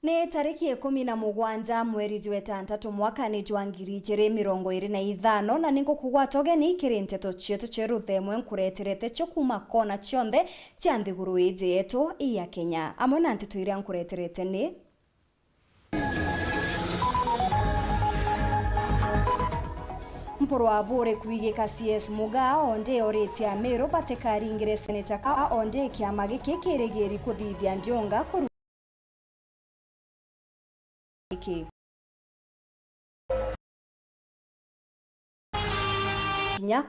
Ni tariki 17 mweri jwa gatandatu mwaka ni jwa 2025 na ningo kugwatogeni kirinteto chetu cheruthe mwe nkureterete cyo kuma kona cionthe cia nthiguru iji yetu iya Kenya. Amwe na nteto iria nkureterete ni mporo wa bure kuigika CS Mugaa onde orete Amero batekaringire seneta ka onde kiama giki kirigiri kuthithia ndionga